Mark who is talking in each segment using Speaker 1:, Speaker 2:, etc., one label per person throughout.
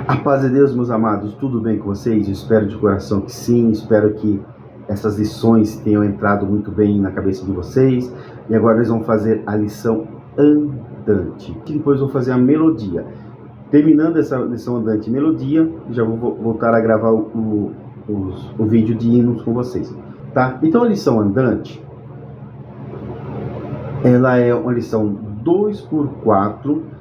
Speaker 1: A paz de Deus, meus amados, tudo bem com vocês? Eu espero de coração que sim, espero que essas lições tenham entrado muito bem na cabeça de vocês. E agora nós vamos fazer a lição andante, e depois vou fazer a melodia. Terminando essa lição andante e melodia, já vou voltar a gravar o vídeo de hinos com vocês, tá? Então a lição andante, ela é uma lição 2x4.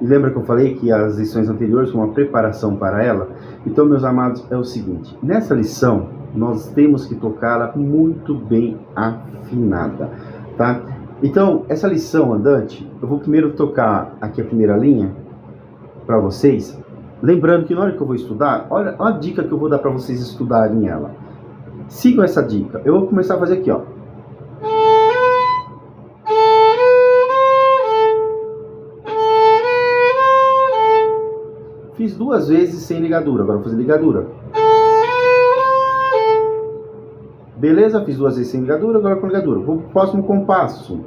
Speaker 1: E lembra que eu falei que as lições anteriores são uma preparação para ela? Então, meus amados, é o seguinte. Nessa lição, nós temos que tocá-la muito bem afinada, tá? Então, essa lição andante, eu vou primeiro tocar aqui a primeira linha para vocês. Lembrando que na hora que eu vou estudar, olha a dica que eu vou dar para vocês estudarem ela. Sigam essa dica. Eu vou começar a fazer aqui, ó. Fiz 2 vezes sem ligadura, agora vou fazer ligadura. Beleza? Fiz 2 vezes sem ligadura, agora com ligadura. Vou pro próximo compasso.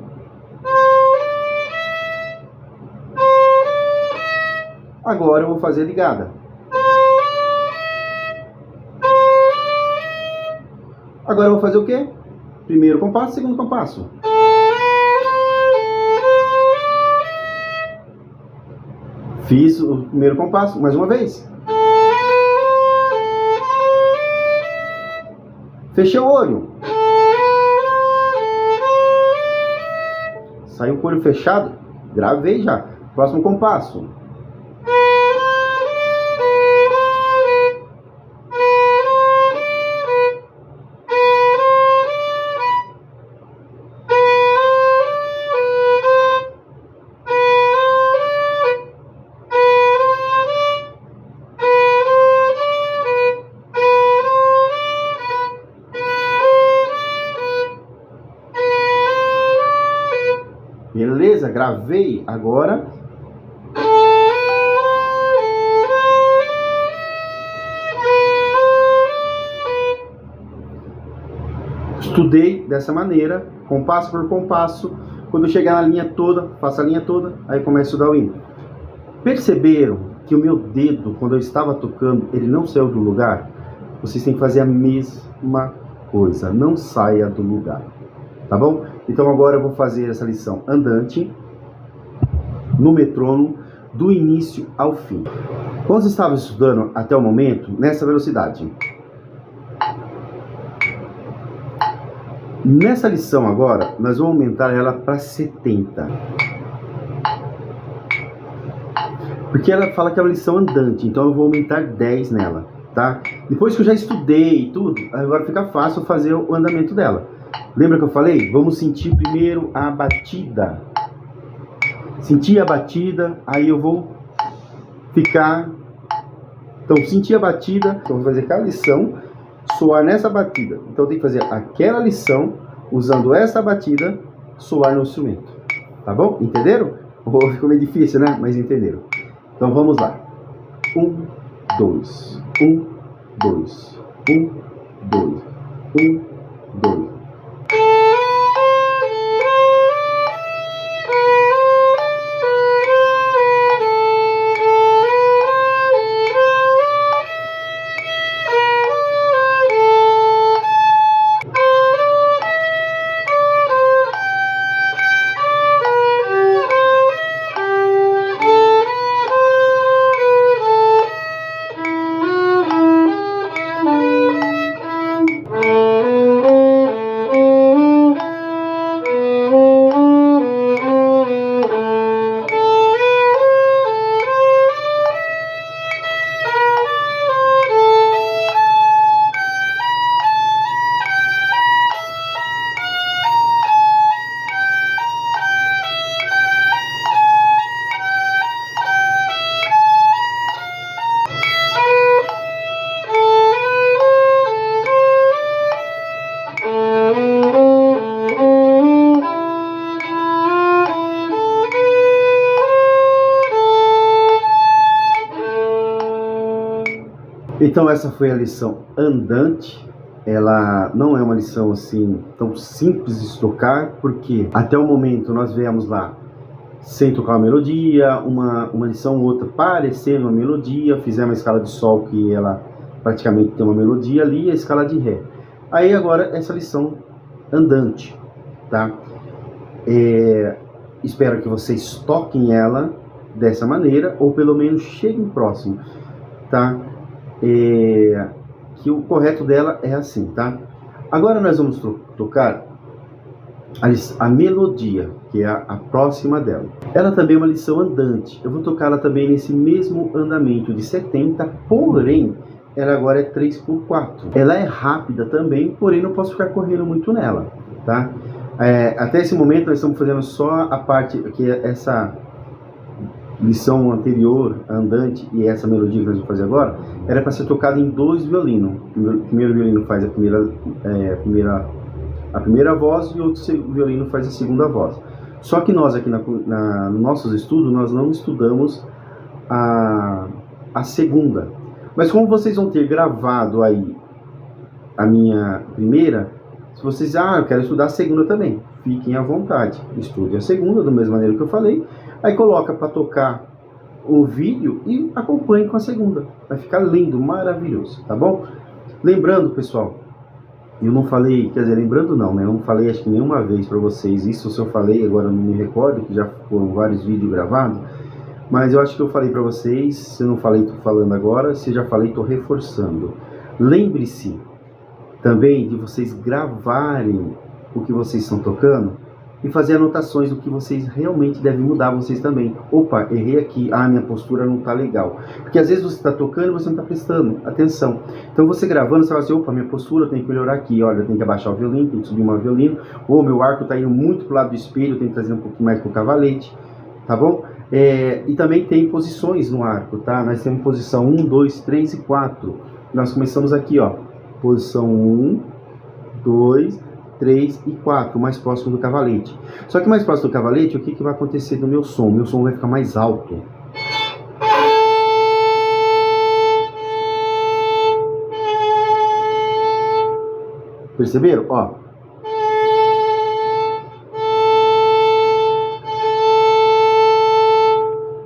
Speaker 1: Agora eu vou fazer ligada. Agora eu vou fazer o quê? Primeiro compasso, segundo compasso. Fiz o primeiro compasso, mais uma vez. Fechei o olho. Saiu com o olho fechado, gravei já. Próximo compasso. Beleza? Gravei. Agora estudei dessa maneira, compasso por compasso. Quando eu chegar na linha toda, faço a linha toda, aí começo a estudar o hino. Perceberam que o meu dedo, quando eu estava tocando, ele não saiu do lugar? Vocês têm que fazer a mesma coisa, não saia do lugar, tá bom? Então agora eu vou fazer essa lição andante no metrônomo do início ao fim. Quando estava estudando até o momento, nessa velocidade. Nessa lição agora, nós vamos aumentar ela para 70. Porque ela fala que é uma lição andante, então eu vou aumentar 10 nela, tá? Depois que eu já estudei tudo, agora fica fácil fazer o andamento dela. Lembra que eu falei? Vamos sentir primeiro a batida. Sentir a batida, aí eu vou ficar... Então, sentir a batida, então vou fazer aquela lição, soar nessa batida. Então, tem que fazer aquela lição, usando essa batida, soar no instrumento. Tá bom? Entenderam? Ficou meio difícil, né? Mas entenderam. Então, vamos lá. 1, 2. 1, 2. 1, 2. 1, 2. Então essa foi a lição andante. Ela não é uma lição assim tão simples de tocar, porque até o momento nós vemos lá sem tocar uma melodia, uma lição ou outra parecendo uma melodia, fizemos uma escala de sol que ela praticamente tem uma melodia ali, a escala de ré. Aí agora essa lição andante, tá? Espero que vocês toquem ela dessa maneira, ou pelo menos cheguem próximo, tá? Que o correto dela é assim, tá? Agora nós vamos tocar a melodia, que é a próxima dela. Ela também é uma lição andante. Eu vou tocar ela também nesse mesmo andamento de 70, porém, ela agora é 3/4. Ela é rápida também, porém não posso ficar correndo muito nela, tá? Até esse momento nós estamos fazendo só a parte, que é essa lição anterior, andante, e essa melodia que nós vamos fazer agora, era para ser tocada em 2 violinos. O primeiro violino faz a primeira voz e o outro violino faz a segunda voz. Só que nós aqui nos nossos estudos, nós não estudamos a segunda. Mas como vocês vão ter gravado aí a minha primeira, se vocês, eu quero estudar a segunda também, fiquem à vontade, estude a segunda, da mesma maneira que eu falei, aí coloca para tocar o vídeo e acompanhe com a segunda, vai ficar lindo, maravilhoso, tá bom? Lembrando, pessoal, eu não falei, quer dizer, lembrando não, né? Eu não falei acho que nenhuma vez para vocês, isso se eu falei, agora não me recordo, que já foram vários vídeos gravados, mas eu acho que eu falei para vocês, se eu não falei, estou falando agora, se eu já falei, estou reforçando. Lembre-se também de vocês gravarem o que vocês estão tocando e fazer anotações do que vocês realmente devem mudar, vocês também. Opa, errei aqui, minha postura não está legal. Porque às vezes você está tocando e você não está prestando atenção. Então você gravando, você vai assim, opa, minha postura tem que melhorar aqui, olha, eu tenho que abaixar o violino, tem que subir uma violino, ou meu arco está indo muito para o lado do espelho, eu tenho que trazer um pouquinho mais para o cavalete, tá bom? E também tem posições no arco, tá? Nós temos posição 1, 2, 3 e 4. Nós começamos aqui, ó, posição 1, 2, 3 e 4, mais próximo do cavalete. Só que mais próximo do cavalete, o que vai acontecer no meu som? Meu som vai ficar mais alto. Perceberam? Ó.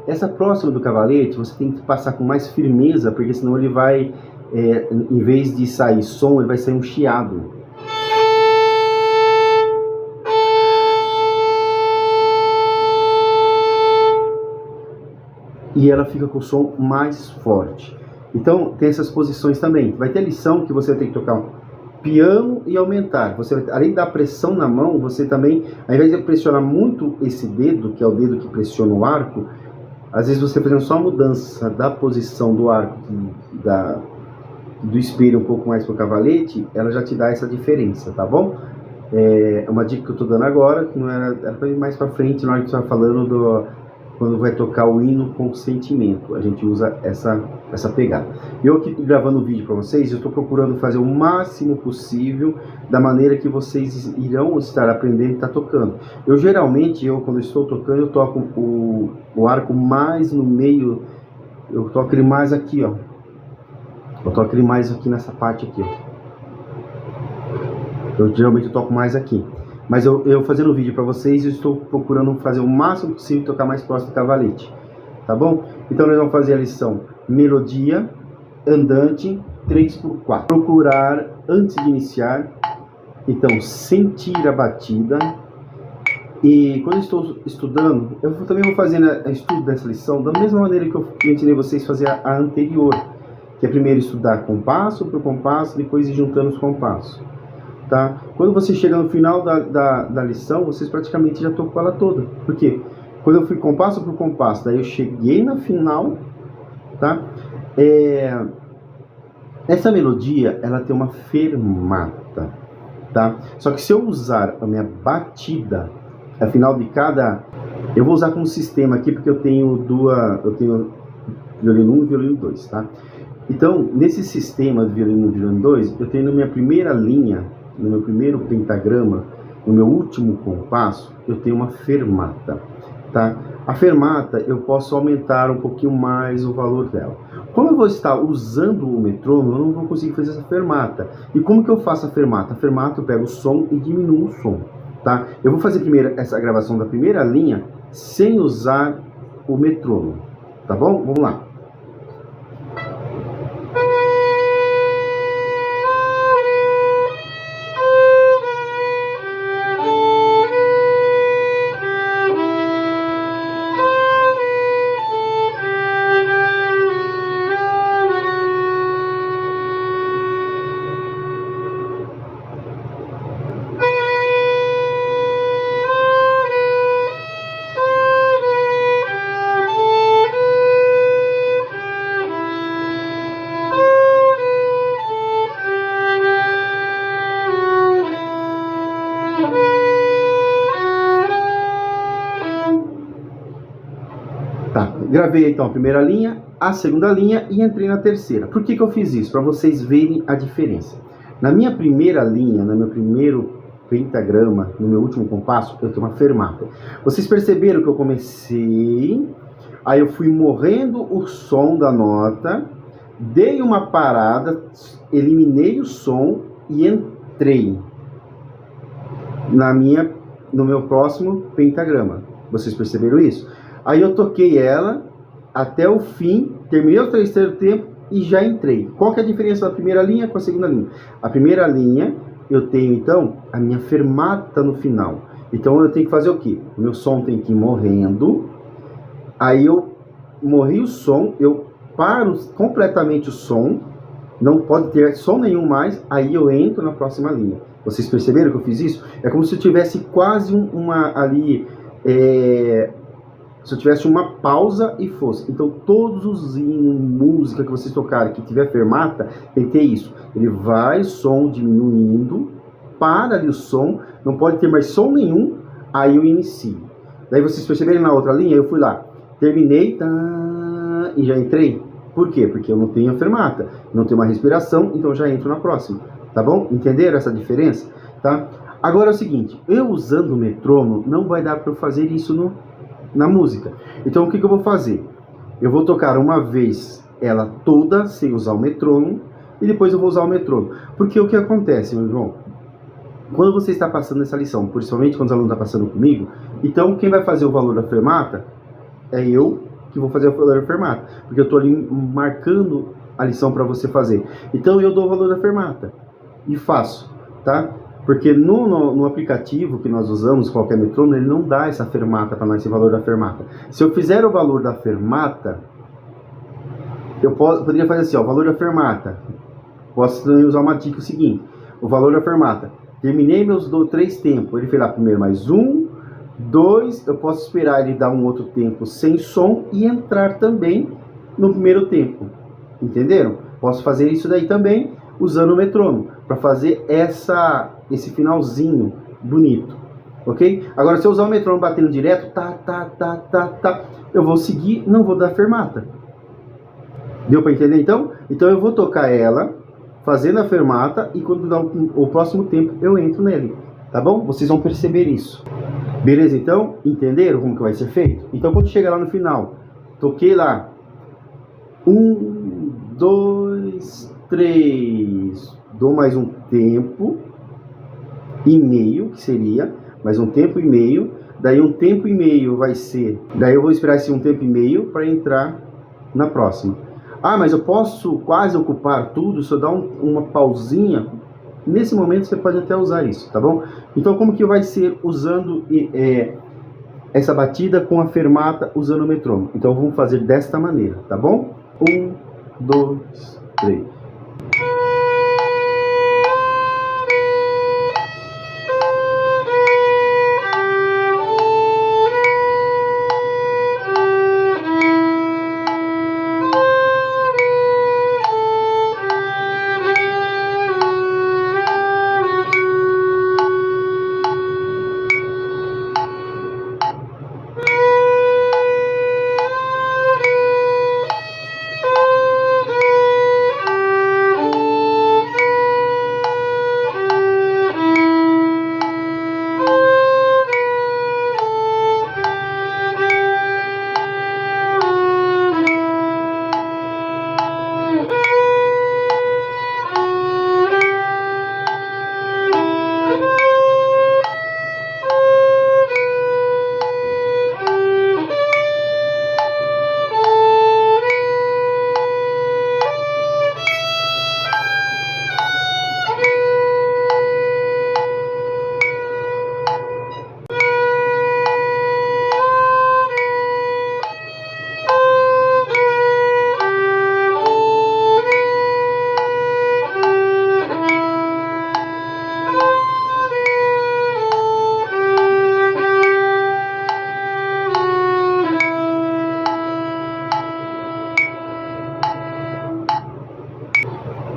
Speaker 1: Essa próxima do cavalete, você tem que passar com mais firmeza, porque senão ele vai, em vez de sair som, ele vai sair um chiado. E ela fica com o som mais forte. Então, tem essas posições também. Vai ter lição que você vai ter que tocar piano e aumentar. Você vai, além da pressão na mão, você também, ao invés de pressionar muito esse dedo, que é o dedo que pressiona o arco, às vezes você fazendo só a mudança da posição do arco, do espelho um pouco mais para o cavalete, ela já te dá essa diferença, tá bom? É uma dica que eu estou dando agora, que não era para ir mais para frente, na hora que você está falando quando vai tocar o hino com sentimento, a gente usa essa pegada. Eu aqui gravando o vídeo para vocês, eu estou procurando fazer o máximo possível da maneira que vocês irão estar aprendendo e estar tocando. Geralmente, quando estou tocando, eu toco o arco mais no meio, eu toco ele mais aqui, ó. Eu toco ele mais aqui nessa parte aqui, ó. Eu geralmente toco mais aqui. Mas eu fazendo o vídeo para vocês, eu estou procurando fazer o máximo possível tocar mais próximo do cavalete, tá bom? Então nós vamos fazer a lição melodia, andante, 3/4. Procurar, antes de iniciar, então sentir a batida. E quando eu estou estudando, eu também vou fazer o estudo dessa lição da mesma maneira que eu ensinei vocês a fazer a anterior, que é primeiro estudar compasso por compasso, depois ir juntando os compassos. Tá? Quando você chega no final da lição, vocês praticamente já tocam ela toda. Por quê? Quando eu fui compasso por compasso, daí eu cheguei na final, tá? Essa melodia, ela tem uma fermata, tá? Só que se eu usar a minha batida, afinal de cada... Eu vou usar como sistema aqui, porque eu tenho violino 1 e violino 2, tá? Então, nesse sistema de violino 1 e violino 2, eu tenho na minha primeira linha, no meu primeiro pentagrama, no meu último compasso, eu tenho uma fermata, tá? A fermata, eu posso aumentar um pouquinho mais o valor dela. Como eu vou estar usando o metrônomo, eu não vou conseguir fazer essa fermata. E como que eu faço a fermata? A fermata, eu pego o som e diminuo o som, tá? Eu vou fazer primeiro essa gravação da primeira linha sem usar o metrônomo, tá bom? Vamos lá. Tá, gravei então a primeira linha, a segunda linha e entrei na terceira. Por que eu fiz isso? Para vocês verem a diferença. Na minha primeira linha, no meu primeiro pentagrama, no meu último compasso, eu tenho uma fermata. Vocês perceberam que eu comecei, aí eu fui morrendo o som da nota, dei uma parada, eliminei o som e entrei no meu próximo pentagrama. Vocês perceberam isso? Aí eu toquei ela até o fim, terminei o terceiro tempo e já entrei. Qual que é a diferença da primeira linha com a segunda linha? A primeira linha, eu tenho então a minha fermata no final. Então eu tenho que fazer o quê? O meu som tem que ir morrendo. Aí eu morri o som, eu paro completamente o som, não pode ter som nenhum mais, aí eu entro na próxima linha. Vocês perceberam que eu fiz isso? É como se eu tivesse quase se eu tivesse uma pausa e fosse. Então, todos os hinos, música que vocês tocarem, que tiver fermata, tem que ter isso. Ele vai, som diminuindo, para ali o som, não pode ter mais som nenhum, aí eu inicio. Daí vocês perceberam na outra linha, eu fui lá, terminei, tá, e já entrei. Por quê? Porque eu não tenho a fermata, não tenho uma respiração, então eu já entro na próxima. Tá bom? Entenderam essa diferença? Tá? Agora é o seguinte, eu usando o metrônomo, não vai dar para eu fazer isso na música. Então o que eu vou fazer? Eu vou tocar uma vez ela toda sem usar o metrônomo e depois eu vou usar o metrônomo. Porque o que acontece, meu irmão? Quando você está passando essa lição, principalmente quando os alunos estão passando comigo, então quem vai fazer o valor da fermata é eu que vou fazer o valor da fermata. Porque eu estou ali marcando a lição para você fazer. Então eu dou o valor da fermata e faço, tá? Porque no aplicativo que nós usamos, qualquer metrônomo, ele não dá essa fermata para nós, esse valor da fermata. Se eu fizer o valor da fermata, eu poderia fazer assim, ó, o valor da fermata. Posso também usar uma dica seguinte, o valor da fermata. Terminei meus 3 tempos, ele fez lá primeiro mais 1, 2, eu posso esperar ele dar um outro tempo sem som e entrar também no primeiro tempo. Entenderam? Posso fazer isso daí também usando o metrônomo, para fazer esse finalzinho bonito, ok? Agora, se eu usar o metrônomo batendo direto, eu vou seguir, não vou dar fermata. Deu para entender então? Então eu vou tocar ela, fazendo a fermata, e quando dá o próximo tempo, eu entro nele, tá bom? Vocês vão perceber isso. Beleza, então? Entenderam como que vai ser feito? Então, quando chega lá no final, toquei lá, 1, 2, 3, dou mais um tempo e meio, que seria mais um tempo e meio, daí um tempo e meio vai ser, daí eu vou esperar esse um tempo e meio para entrar na próxima. Ah, mas eu posso quase ocupar tudo se eu dar uma pausinha? Nesse momento você pode até usar isso, tá bom? Então como que vai ser usando essa batida com a fermata usando o metrônomo? Então vamos fazer desta maneira, tá bom? 1, 2, 3.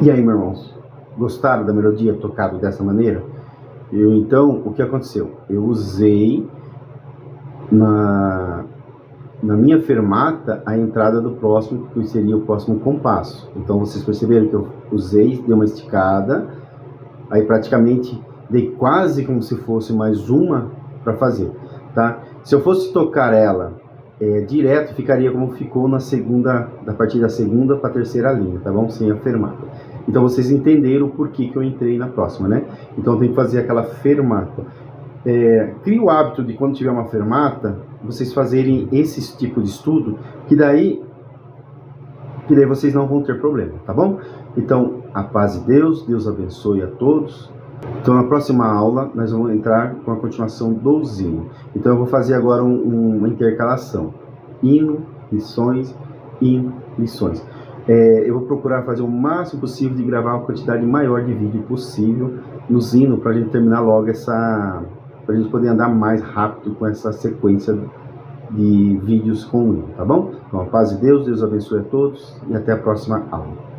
Speaker 1: E aí, meus irmãos, gostaram da melodia tocada dessa maneira? Então, o que aconteceu? Eu usei na minha fermata a entrada do próximo, que seria o próximo compasso. Então, vocês perceberam que eu usei, dei uma esticada, aí praticamente dei quase como se fosse mais uma para fazer, tá? Se eu fosse tocar ela direto, ficaria como ficou na segunda, da partir da segunda para a terceira linha, tá bom? Sem a fermata. Então vocês entenderam o porquê que eu entrei na próxima, né? Então tem que fazer aquela fermata. Crie o hábito de quando tiver uma fermata, vocês fazerem esse tipo de estudo, que daí vocês não vão ter problema, tá bom? Então, a paz de Deus, Deus abençoe a todos. Então, na próxima aula, nós vamos entrar com a continuação do hino. Então, eu vou fazer agora uma intercalação. Hino, lições, hino, lições. Eu vou procurar fazer o máximo possível de gravar uma quantidade maior de vídeo possível nos hinos, para a gente terminar logo para a gente poder andar mais rápido com essa sequência de vídeos com o hino, tá bom? Então, a paz de Deus, Deus abençoe a todos e até a próxima aula.